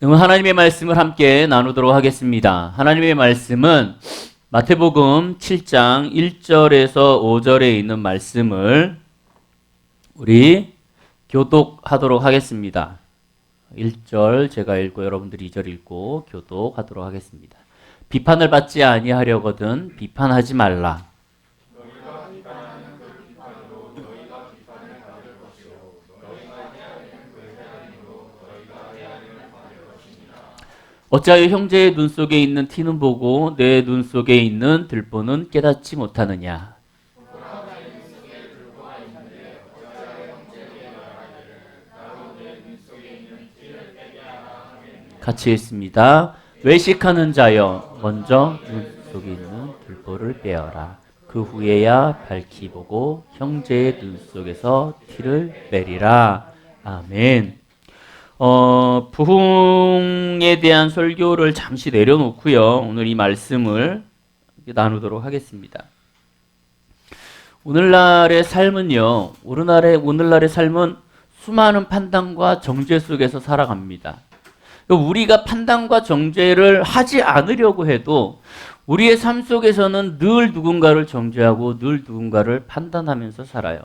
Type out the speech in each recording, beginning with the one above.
오늘 하나님의 말씀을 함께 나누도록 하겠습니다. 하나님의 말씀은 마태복음 7장 1절에서 5절에 있는 말씀을 우리 교독하도록 하겠습니다. 1절 제가 읽고 여러분들이 2절 읽고 교독하도록 하겠습니다. 비판을 받지 아니하려거든 비판하지 말라. 어찌하여 형제의 눈 속에 있는 티는 보고 내 눈 속에 있는 들보는 깨닫지 못하느냐. 같이 읽습니다. 외식하는 자여 먼저 눈 속에 있는 들보를 빼어라. 그 후에야 밝히 보고 형제의 눈 속에서 티를 빼리라. 아멘. 부흥에 대한 설교를 잠시 내려놓고요. 오늘 이 말씀을 나누도록 하겠습니다. 오늘날의 삶은요. 오늘날의 삶은 수많은 판단과 정죄 속에서 살아갑니다. 우리가 판단과 정죄를 하지 않으려고 해도 우리의 삶 속에서는 늘 누군가를 정죄하고 늘 누군가를 판단하면서 살아요.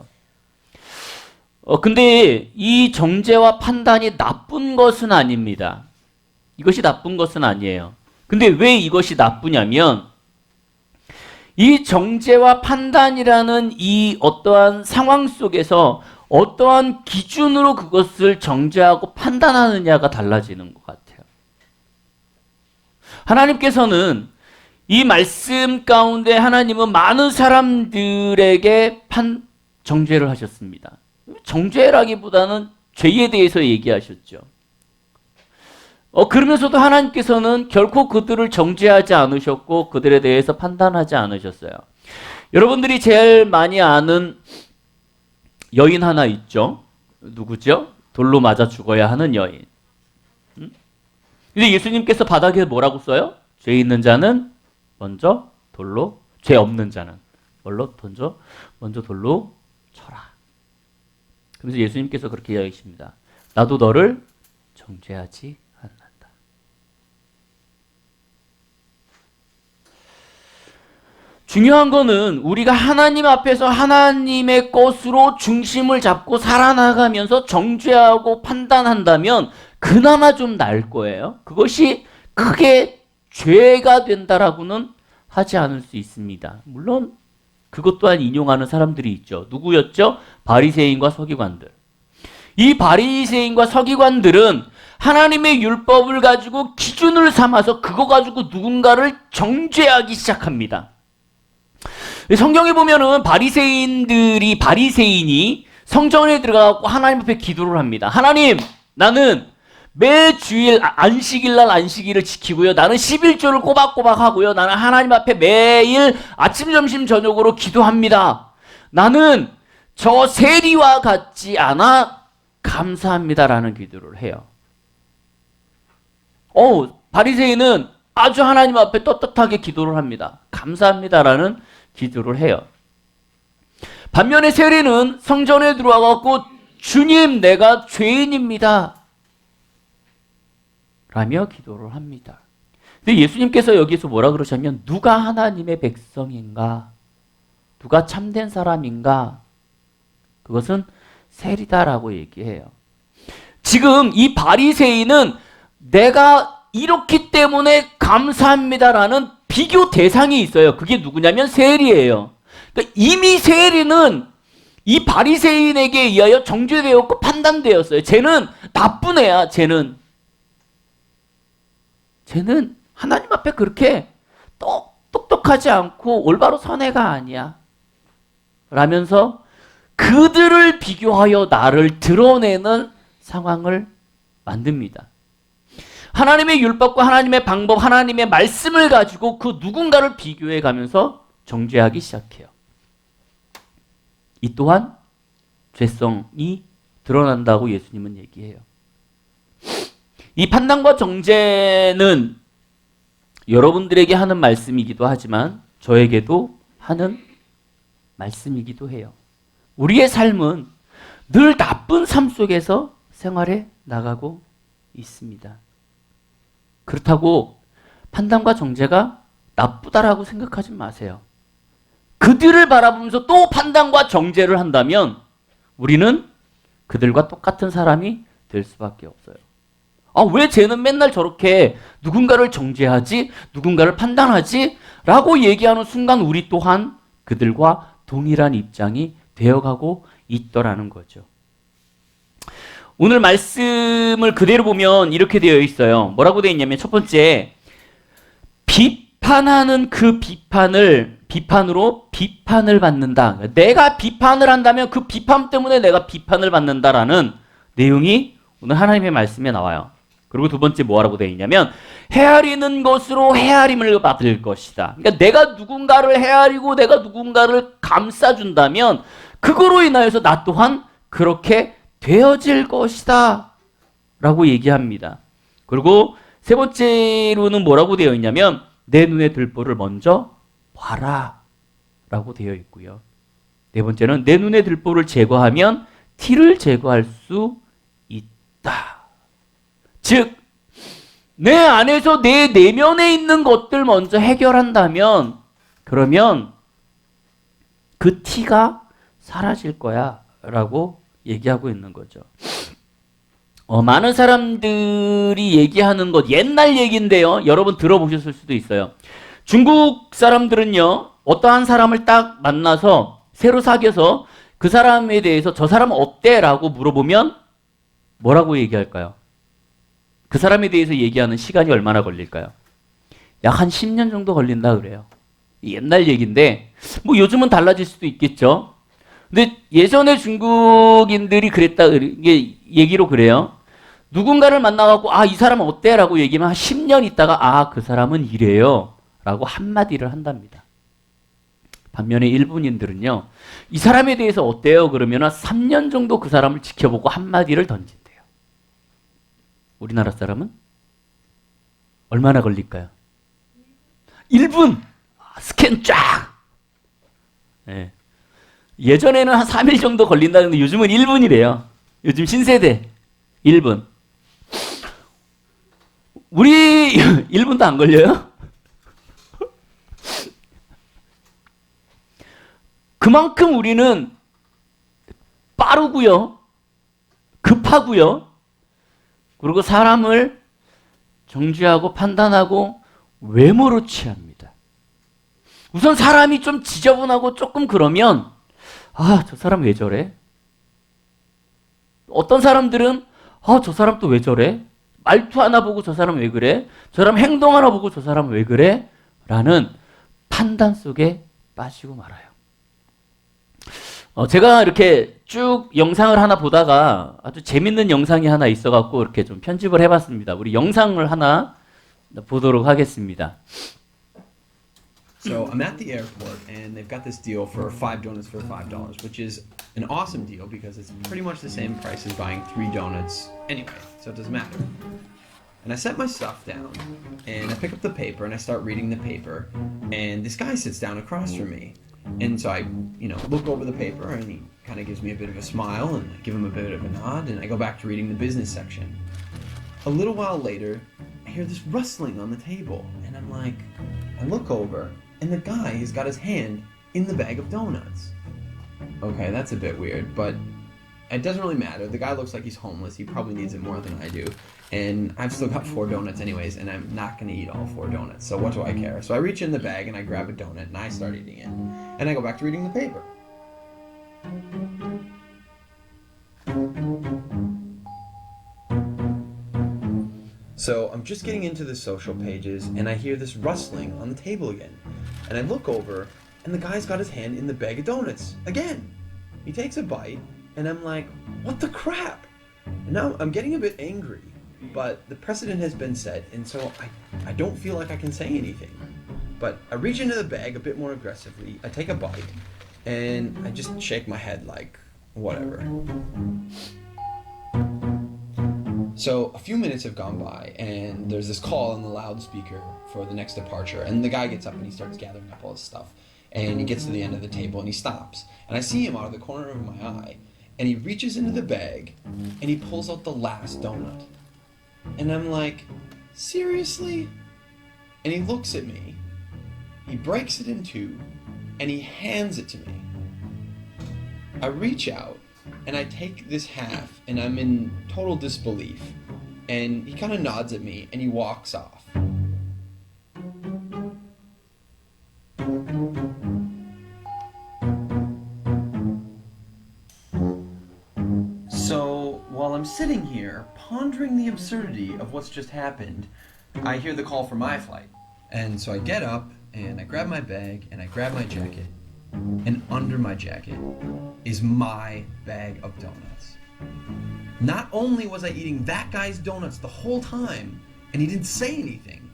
근데 이 정죄와 판단이 나쁜 것은 아닙니다. 이것이 나쁜 것은 아니에요. 근데 왜 이것이 나쁘냐면 이 정죄와 판단이라는 이 어떠한 상황 속에서 어떠한 기준으로 그것을 정죄하고 판단하느냐가 달라지는 것 같아요. 하나님께서는 이 말씀 가운데 하나님은 많은 사람들에게 정죄를 하셨습니다. 정죄라기보다는 죄에 대해서 얘기하셨죠. 그러면서도 하나님께서는 결코 그들을 정죄하지 않으셨고 그들에 대해서 판단하지 않으셨어요. 여러분들이 제일 많이 아는 여인 하나 있죠? 누구죠? 돌로 맞아 죽어야 하는 여인. 근데 예수님께서 바닥에 뭐라고 써요? 죄 있는 자는 먼저 돌로, 죄 없는 자는 먼저 돌로 쳐라. 그래서 예수님께서 그렇게 이야기하십니다. 나도 너를 정죄하지 않는다. 중요한 거는 우리가 하나님 앞에서 하나님의 것으로 중심을 잡고 살아나가면서 정죄하고 판단한다면 그나마 좀 나을 거예요. 그것이 크게 죄가 된다라고는 하지 않을 수 있습니다. 물론 그것 또한 인용하는 사람들이 있죠. 누구였죠? 바리새인과 서기관들. 이 바리새인과 서기관들은 하나님의 율법을 가지고 기준을 삼아서 그거 가지고 누군가를 정죄하기 시작합니다. 성경에 보면은 바리새인이 성전에 들어가고 하나님 앞에 기도를 합니다. 하나님, 나는 매 주일 안식일날 안식일을 지키고요. 나는 11조를 꼬박꼬박 하고요. 나는 하나님 앞에 매일 아침, 점심, 저녁으로 기도합니다. 나는 저 세리와 같지 않아 감사합니다라는 기도를 해요. 바리새인은 아주 하나님 앞에 떳떳하게 기도를 합니다. 감사합니다라는 기도를 해요. 반면에 세리는 성전에 들어와갖고 주님, 내가 죄인입니다 라며 기도를 합니다. 근데 예수님께서 여기서 뭐라 그러셨냐면 누가 하나님의 백성인가? 누가 참된 사람인가? 그것은 세리다라고 얘기해요. 지금 이 바리새인은 내가 이렇기 때문에 감사합니다라는 비교 대상이 있어요. 그게 누구냐면 세리예요. 그러니까 이미 세리는 이 바리새인에게 의하여 정죄되었고 판단되었어요. 쟤는 나쁜 애야. 쟤는 하나님 앞에 그렇게 똑똑하지 않고 올바로 선 애가 아니야 라면서 그들을 비교하여 나를 드러내는 상황을 만듭니다. 하나님의 율법과 하나님의 방법, 하나님의 말씀을 가지고 그 누군가를 비교해 가면서 정죄하기 시작해요. 이 또한 죄성이 드러난다고 예수님은 얘기해요. 이 판단과 정죄는 여러분들에게 하는 말씀이기도 하지만 저에게도 하는 말씀이기도 해요. 우리의 삶은 늘 나쁜 삶 속에서 생활해 나가고 있습니다. 그렇다고 판단과 정죄가 나쁘다라고 생각하지 마세요. 그들을 바라보면서 또 판단과 정죄를 한다면 우리는 그들과 똑같은 사람이 될 수밖에 없어요. 아, 왜 쟤는 맨날 저렇게 누군가를 정죄하지? 누군가를 판단하지? 라고 얘기하는 순간 우리 또한 그들과 동일한 입장이 되어가고 있더라는 거죠. 오늘 말씀을 그대로 보면 이렇게 되어 있어요. 뭐라고 되어 있냐면 첫 번째, 비판하는 그 비판으로 비판을 받는다. 내가 비판을 한다면 그 비판 때문에 내가 비판을 받는다라는 내용이 오늘 하나님의 말씀에 나와요. 그리고 두 번째 뭐라고 되어 있냐면 헤아리는 것으로 헤아림을 받을 것이다. 그러니까 내가 누군가를 헤아리고 내가 누군가를 감싸준다면 그거로 인하여서 나 또한 그렇게 되어질 것이다 라고 얘기합니다. 그리고 세 번째로는 뭐라고 되어 있냐면 내 눈에 들보를 먼저 봐라 라고 되어 있고요. 네 번째는 내 눈에 들보를 제거하면 티를 제거할 수 있다. 즉, 내 안에서 내 내면에 있는 것들 먼저 해결한다면 그러면 그 티가 사라질 거야 라고 얘기하고 있는 거죠. 많은 사람들이 얘기하는 것 옛날 얘기인데요. 여러분 들어보셨을 수도 있어요. 중국 사람들은요. 어떠한 사람을 딱 만나서 새로 사귀어서 그 사람에 대해서 저 사람은 어때? 라고 물어보면 뭐라고 얘기할까요? 그 사람에 대해서 얘기하는 시간이 얼마나 걸릴까요? 약 한 10년 정도 걸린다 그래요. 옛날 얘기인데 뭐 요즘은 달라질 수도 있겠죠. 근데 예전에 중국인들이 그랬다 이게 얘기로 그래요. 누군가를 만나갖고 아, 이 사람은 어때? 라고 얘기하면 한 10년 있다가 아, 그 사람은 이래요 라고 한마디를 한답니다. 반면에 일본인들은요. 이 사람에 대해서 어때요? 그러면 3년 정도 그 사람을 지켜보고 한마디를 던진대요. 우리나라 사람은 얼마나 걸릴까요? 1분! 스캔 쫙! 네. 예전에는 한 3일 정도 걸린다는데 요즘은 1분이래요. 요즘 신세대 1분. 우리 1분도 안 걸려요? 그만큼 우리는 빠르고요. 급하고요. 그리고 사람을 정죄하고 판단하고 외모로 취합니다. 우선 사람이 좀 지저분하고 조금 그러면 아, 저 사람 왜 저래? 어떤 사람들은 아, 저 사람 또 왜 저래? 말투 하나 보고 저 사람 왜 그래? 저 사람 행동 하나 보고 저 사람 왜 그래? 라는 판단 속에 빠지고 말아요. 제가 이렇게 쭉 영상을 하나 보다가 아주 재밌는 영상이 하나 있어갖고 이렇게 좀 편집을 해봤습니다. 우리 영상을 하나 보도록 하겠습니다. So I'm at the airport and they've got this deal for 5 donuts for $5, which is an awesome deal because it's pretty much the same price as buying 3 donuts anyway, so it doesn't matter. And I set my stuff down and I pick up the paper and I start reading the paper and this guy sits down across from me. And so I, look over the paper and he kind of gives me a bit of a smile and I give him a bit of a nod and I go back to reading the business section. A little while later, I hear this rustling on the table and I'm like, I look over and the guy has got his hand in the bag of donuts. Okay, that's a bit weird, but it doesn't really matter. The guy looks like he's homeless. He probably needs it more than I do. And I've still got 4 donuts anyways, and I'm not going to eat all 4 donuts. So what do I care? So I reach in the bag and I grab a donut and I start eating it. And I go back to reading the paper. So I'm just getting into the social pages and I hear this rustling on the table again. And I look over and the guy's got his hand in the bag of donuts again. He takes a bite and I'm like, what the crap? And now I'm getting a bit angry, but the precedent has been set and so I don't feel like I can say anything. But I reach into the bag a bit more aggressively, I take a bite and I just shake my head like, whatever. So a few minutes have gone by and there's this call on the loudspeaker for the next departure and the guy gets up and he starts gathering up all his stuff and he gets to the end of the table and he stops and I see him out of the corner of my eye and he reaches into the bag and he pulls out the last donut and I'm like, seriously? And he looks at me, he breaks it in two, and he hands it to me. I reach out, and I take this half, and I'm in total disbelief. And he kind of nods at me, and he walks off. So, while I'm sitting here, pondering the absurdity of what's just happened, I hear the call for my flight. And so I get up, and I grab my bag, and I grab my jacket. And under my jacket is my bag of donuts. Not only was I eating that guy's donuts the whole time, and he didn't say anything,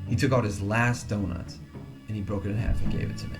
he took out his last donut, and he broke it in half and gave it to me.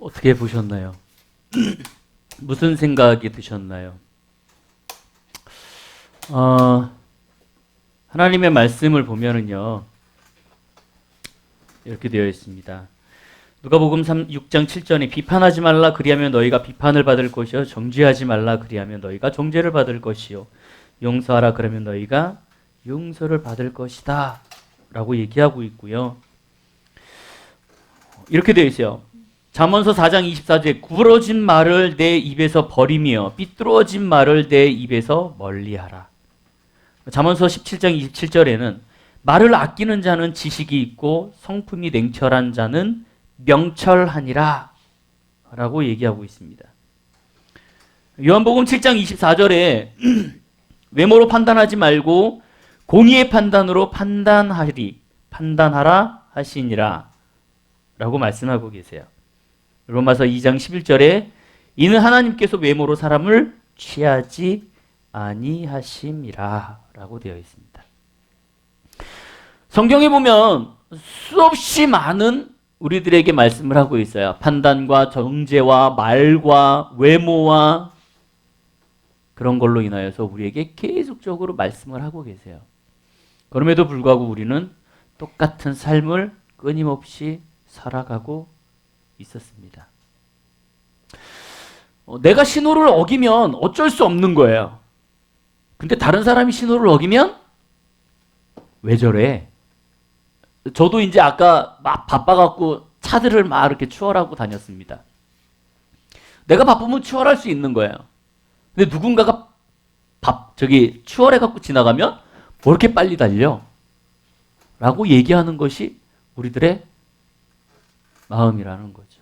어떻게 보셨나요? 무슨 생각이 드셨나요? 하나님의 말씀을 보면은요, 이렇게 되어 있습니다. 누가복음 6장 7절에 비판하지 말라 그리하면 너희가 비판을 받을 것이요 정죄하지 말라 그리하면 너희가 정죄를 받을 것이요 용서하라 그러면 너희가 용서를 받을 것이다 라고 얘기하고 있고요. 이렇게 되어 있어요. 잠언서 4장 24절에 구부러진 말을 내 입에서 버리며 삐뚤어진 말을 내 입에서 멀리하라. 잠언서 17장 27절에는 말을 아끼는 자는 지식이 있고 성품이 냉철한 자는 명철하니라 라고 얘기하고 있습니다. 요한복음 7장 24절에 외모로 판단하지 말고 공의의 판단으로 판단하라 하시니라 라고 말씀하고 계세요. 로마서 2장 11절에 이는 하나님께서 외모로 사람을 취하지 아니하심이라 라고 되어 있습니다. 성경에 보면 수없이 많은 우리들에게 말씀을 하고 있어요. 판단과 정죄와 말과 외모와 그런 걸로 인하여서 우리에게 계속적으로 말씀을 하고 계세요. 그럼에도 불구하고 우리는 똑같은 삶을 끊임없이 살아가고 있었습니다. 내가 신호를 어기면 어쩔 수 없는 거예요. 근데 다른 사람이 신호를 어기면 왜 저래? 저도 이제 아까 막 바빠갖고 차들을 막 이렇게 추월하고 다녔습니다. 내가 바쁘면 추월할 수 있는 거예요. 근데 누군가가 추월해갖고 지나가면 뭐 이렇게 빨리 달려? 라고 얘기하는 것이 우리들의 마음이라는 거죠.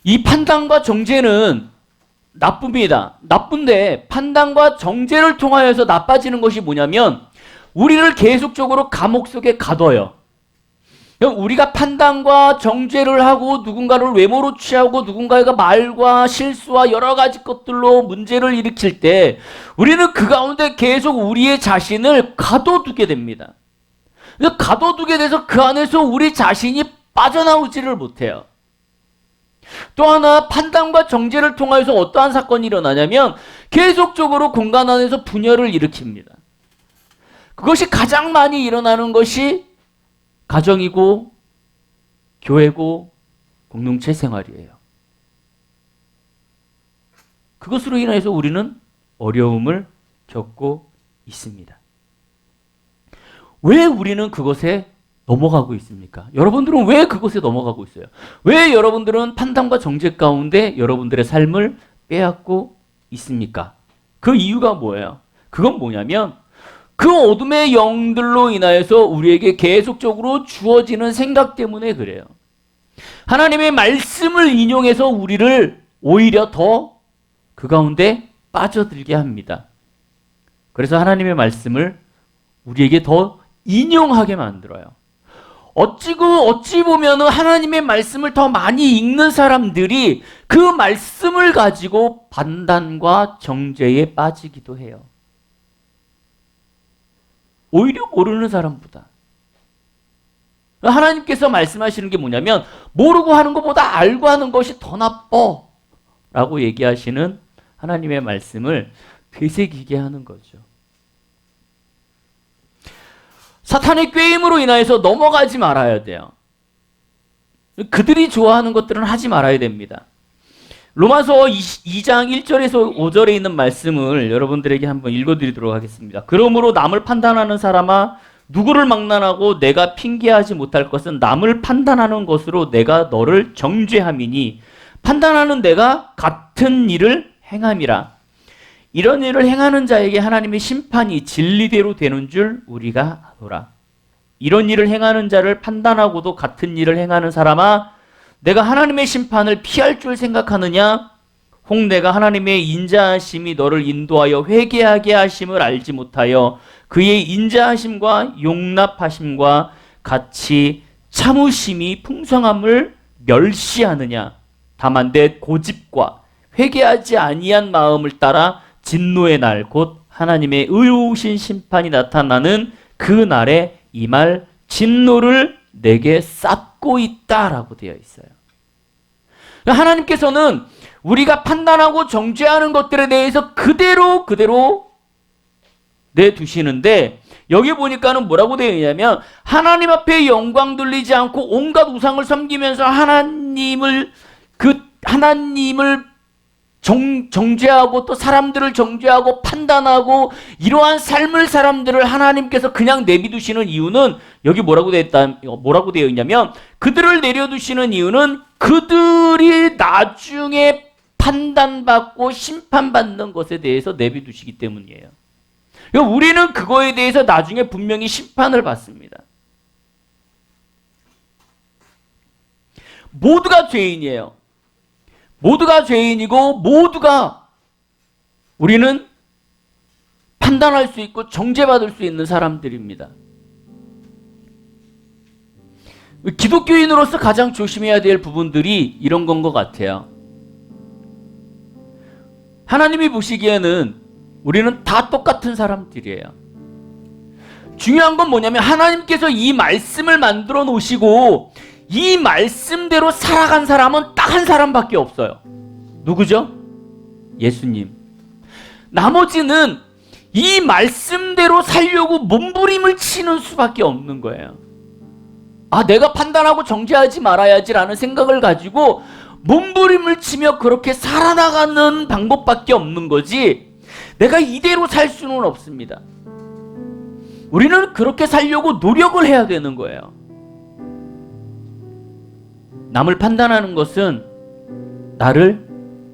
이 판단과 정죄는 나쁩니다. 나쁜데 판단과 정죄를 통하여서 나빠지는 것이 뭐냐면 우리를 계속적으로 감옥 속에 가둬요. 우리가 판단과 정죄를 하고 누군가를 외모로 취하고 누군가가 말과 실수와 여러 가지 것들로 문제를 일으킬 때 우리는 그 가운데 계속 우리의 자신을 가둬두게 됩니다. 가둬두게 돼서 그 안에서 우리 자신이 빠져나오지를 못해요. 또 하나 판단과 정죄를 통하여서 어떠한 사건이 일어나냐면 계속적으로 공간 안에서 분열을 일으킵니다. 그것이 가장 많이 일어나는 것이 가정이고 교회고 공동체 생활이에요. 그것으로 인해서 우리는 어려움을 겪고 있습니다. 왜 우리는 그것에 넘어가고 있습니까? 여러분들은 왜 그것에 넘어가고 있어요? 왜 여러분들은 판단과 정죄 가운데 여러분들의 삶을 빼앗고 있습니까? 그 이유가 뭐예요? 그건 뭐냐면 그 어둠의 영들로 인하여서 우리에게 계속적으로 주어지는 생각 때문에 그래요. 하나님의 말씀을 인용해서 우리를 오히려 더 그 가운데 빠져들게 합니다. 그래서 하나님의 말씀을 우리에게 더 인용하게 만들어요. 어찌 보면 하나님의 말씀을 더 많이 읽는 사람들이 그 말씀을 가지고 판단과 정죄에 빠지기도 해요. 오히려 모르는 사람보다. 하나님께서 말씀하시는 게 뭐냐면 모르고 하는 것보다 알고 하는 것이 더 나빠 라고 얘기하시는 하나님의 말씀을 되새기게 하는 거죠. 사탄의 꾀임으로 인하여서 넘어가지 말아야 돼요. 그들이 좋아하는 것들은 하지 말아야 됩니다. 로마서 2장 1절에서 5절에 있는 말씀을 여러분들에게 한번 읽어드리도록 하겠습니다. 그러므로 남을 판단하는 사람아 누구를 막론하고 내가 핑계하지 못할 것은 남을 판단하는 것으로 내가 너를 정죄함이니 판단하는 내가 같은 일을 행함이라. 이런 일을 행하는 자에게 하나님의 심판이 진리대로 되는 줄 우리가 아노라. 이런 일을 행하는 자를 판단하고도 같은 일을 행하는 사람아 내가 하나님의 심판을 피할 줄 생각하느냐? 혹 내가 하나님의 인자하심이 너를 인도하여 회개하게 하심을 알지 못하여 그의 인자하심과 용납하심과 같이 참으심이 풍성함을 멸시하느냐? 다만 내 고집과 회개하지 아니한 마음을 따라 진노의 날 곧 하나님의 의로우신 심판이 나타나는 그 날에 이 말 진노를 내게 쌓고 있다라고 되어 있어요. 하나님께서는 우리가 판단하고 정죄하는 것들에 대해서 그대로 내두시는데 여기 보니까는 뭐라고 되어 있냐면 하나님 앞에 영광 돌리지 않고 온갖 우상을 섬기면서 하나님을 정죄하고 또 사람들을 정죄하고 판단하고 이러한 삶을 사람들을 하나님께서 그냥 내비두시는 이유는 여기 뭐라고 되어 있냐면 그들을 내려두시는 이유는 그들이 나중에 판단받고 심판받는 것에 대해서 내비두시기 때문이에요. 그러니까 우리는 그거에 대해서 나중에 분명히 심판을 받습니다. 모두가 죄인이에요. 모두가 죄인이고 모두가 우리는 판단할 수 있고 정죄받을 수 있는 사람들입니다. 기독교인으로서 가장 조심해야 될 부분들이 이런 건 것 같아요. 하나님이 보시기에는 우리는 다 똑같은 사람들이에요. 중요한 건 뭐냐면 하나님께서 이 말씀을 만들어 놓으시고 이 말씀대로 살아간 사람은 딱 한 사람밖에 없어요. 누구죠? 예수님. 나머지는 이 말씀대로 살려고 몸부림을 치는 수밖에 없는 거예요. 아, 내가 판단하고 정죄하지 말아야지라는 생각을 가지고 몸부림을 치며 그렇게 살아나가는 방법밖에 없는 거지, 내가 이대로 살 수는 없습니다. 우리는 그렇게 살려고 노력을 해야 되는 거예요. 남을 판단하는 것은 나를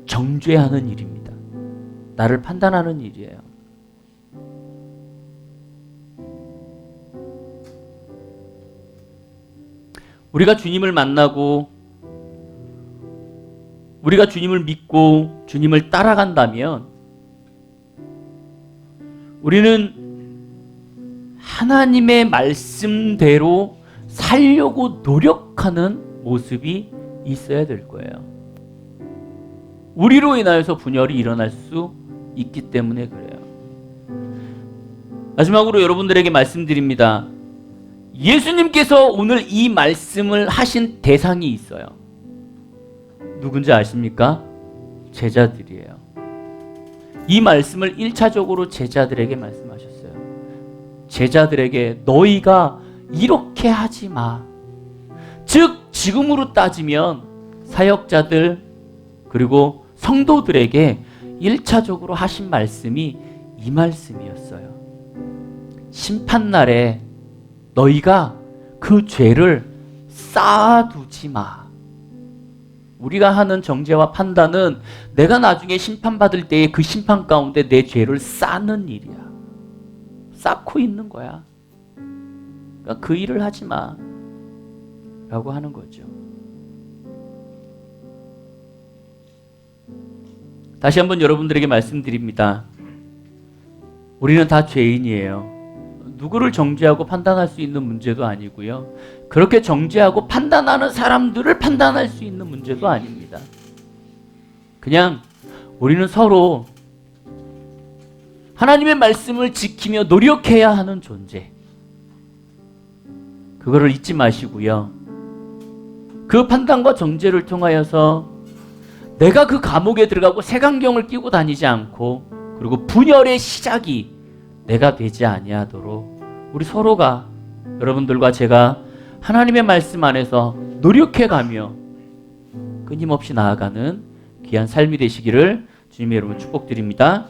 정죄하는 일입니다. 나를 판단하는 일이에요. 우리가 주님을 만나고 우리가 주님을 믿고 주님을 따라간다면 우리는 하나님의 말씀대로 살려고 노력하는 모습이 있어야 될 거예요. 우리로 인하여서 분열이 일어날 수 있기 때문에 그래요. 마지막으로 여러분들에게 말씀드립니다. 예수님께서 오늘 이 말씀을 하신 대상이 있어요. 누군지 아십니까? 제자들이에요. 이 말씀을 1차적으로 제자들에게 말씀하셨어요. 제자들에게 너희가 이렇게 하지 마. 즉 지금으로 따지면 사역자들 그리고 성도들에게 1차적으로 하신 말씀이 이 말씀이었어요. 심판날에 너희가 그 죄를 쌓아두지 마. 우리가 하는 정죄와 판단은 내가 나중에 심판받을 때에 그 심판 가운데 내 죄를 쌓는 일이야. 쌓고 있는 거야. 그러니까 그 일을 하지 마 라고 하는 거죠. 다시 한번 여러분들에게 말씀드립니다. 우리는 다 죄인이에요. 누구를 정죄하고 판단할 수 있는 문제도 아니고요. 그렇게 정죄하고 판단하는 사람들을 판단할 수 있는 문제도 아닙니다. 그냥 우리는 서로 하나님의 말씀을 지키며 노력해야 하는 존재. 그거를 잊지 마시고요. 그 판단과 정죄를 통하여서 내가 그 감옥에 들어가고 색안경을 끼고 다니지 않고 그리고 분열의 시작이 내가 되지 아니하도록 우리 서로가 여러분들과 제가 하나님의 말씀 안에서 노력해가며 끊임없이 나아가는 귀한 삶이 되시기를 주님의 이름으로 축복드립니다.